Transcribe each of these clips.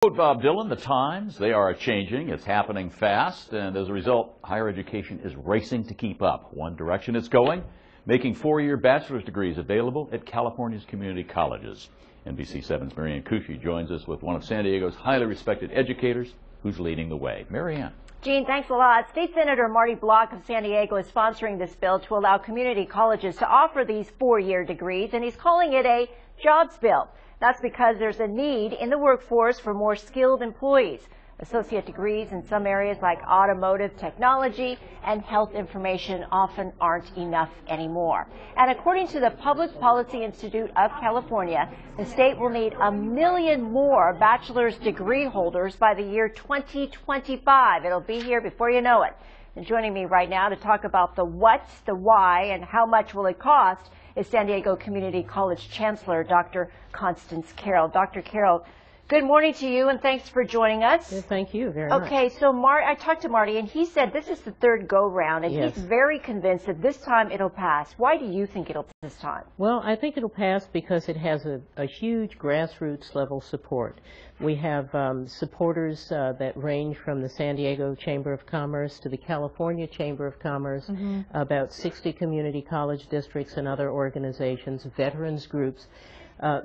Quote Bob Dylan, the times, they are changing, it's happening fast, and as a result, higher education is racing to keep up. One direction it's going, making four-year bachelor's degrees available at California's community colleges. NBC 7's Marianne Kushi joins us with one of San Diego's highly respected educators who's leading the way. Marianne. Gene, thanks a lot. State Senator Marty Block of San Diego is sponsoring this bill to allow community colleges to offer these four-year degrees, and he's calling it a jobs bill. That's because there's a need in the workforce for more skilled employees. Associate degrees in some areas like automotive technology and health information often aren't enough anymore. And according to the Public Policy Institute of California, the state will need 1 million more bachelor's degree holders by the year 2025. It'll be here before you know it. And joining me right now to talk about the what, the why, and how much will it cost is San Diego Community College Chancellor Dr. Constance Carroll. Dr. Carroll, good morning to you, and thanks for joining us. Yeah, thank you very much. Okay, so I talked to Marty, and he said this is the third go-round, and yes, he's very convinced that this time it'll pass. Why do you think it'll pass this time? Well, I think it'll pass because it has a huge grassroots level support. We have supporters that range from the San Diego Chamber of Commerce to the California Chamber of Commerce, about 60 community college districts and other organizations, veterans groups.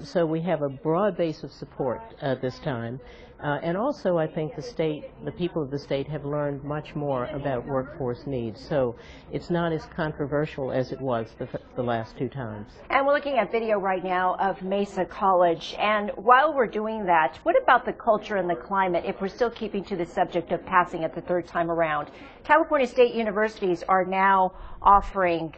So we have a broad base of support this time. And also I think the people of the state have learned much more about workforce needs. So it's not as controversial as it was the last two times. And we're looking at video right now of Mesa College. And while we're doing that, what about the culture and the climate if we're still keeping to the subject of passing it the third time around? California state universities are now offering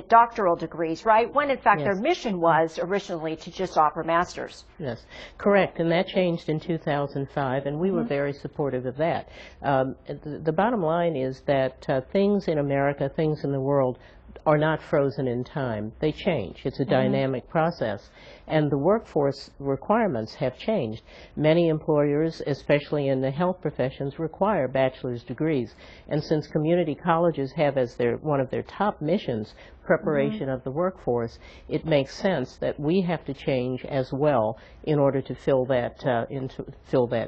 doctoral degrees, right? When in fact yes, their mission was originally to just offer masters. Yes, correct, and that changed in 2005, and we were very supportive of that. The bottom line is that things in America, things in the world, are not frozen in time. They change. It's a dynamic process. And the workforce requirements have changed. Many employers, especially in the health professions, require bachelor's degrees. And since community colleges have as one of their top missions preparation of the workforce, it makes sense that we have to change as well in order to fill that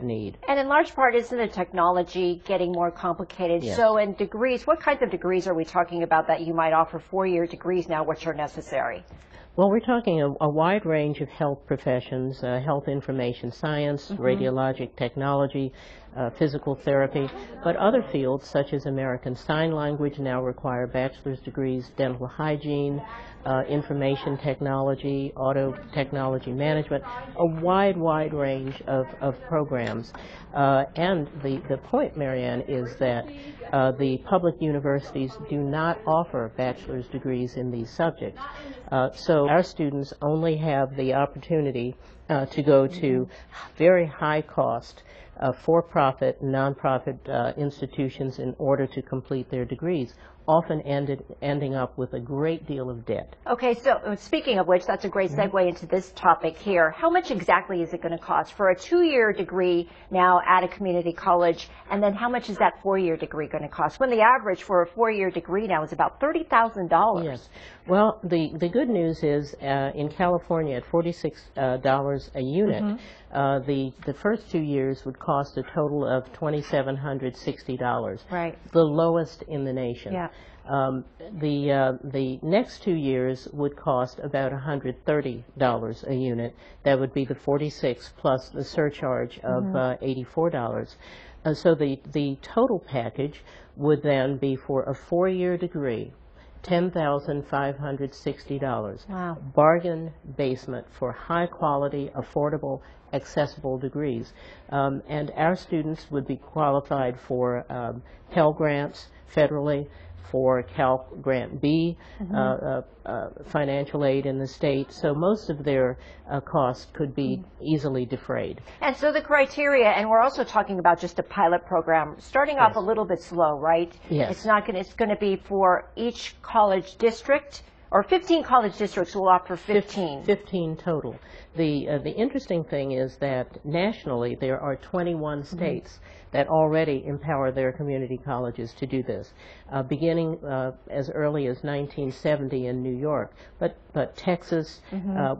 need. And in large part, isn't the technology getting more complicated? Yes. So in degrees, what kinds of degrees are we talking about that you might offer four-year degrees now, which are necessary? Well, we're talking a wide range of health professions, health information science, radiologic technology, physical therapy, but other fields such as American Sign Language now require bachelor's degrees, dental hygiene, information technology, auto technology management, a wide range of programs. And the point, Marianne, is that the public universities do not offer bachelor's degrees in these subjects. So our students only have the opportunity to go to very high cost for-profit, non-profit institutions in order to complete their degrees, often ending up with a great deal of debt. Okay, so speaking of which, that's a great segue into this topic here. How much exactly is it going to cost for a two-year degree now at a community college, and then how much is that four-year degree going to cost, when the average for a four-year degree now is about $30,000? Yes. Well, the good news is in California at $46 a unit, the first 2 years would cost a total of $2,760. Right. The lowest in the nation. Yeah. The next 2 years would cost about $130 a unit. That would be the 46 plus the surcharge of $84. So the total package would then be for a four-year degree, $10,560. Wow. Bargain basement for high quality, affordable, accessible degrees. And our students would be qualified for Pell Grants federally, for Cal Grant B, financial aid in the state. So most of their costs could be easily defrayed. And so the criteria, and we're also talking about just a pilot program, starting off a little bit slow, right? Yes. It's going to be for each college district, or 15 college districts will offer 15. 15 total. The interesting thing is that nationally there are 21 states that already empower their community colleges to do this, beginning as early as 1970 in New York. But Texas,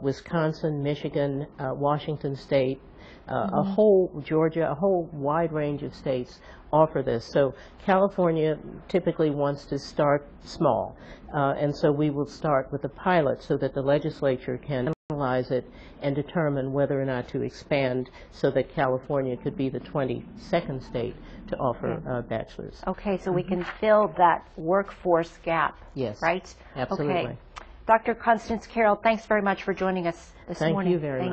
Wisconsin, Michigan, Washington State, A whole Georgia, a whole wide range of states offer this. So California typically wants to start small, and so we will start with a pilot so that the legislature can analyze it and determine whether or not to expand so that California could be the 22nd state to offer bachelors. Okay, so we can fill that workforce gap. Yes. Right? Absolutely. Okay. Dr. Constance Carroll, thanks very much for joining us this morning. Thank you very much.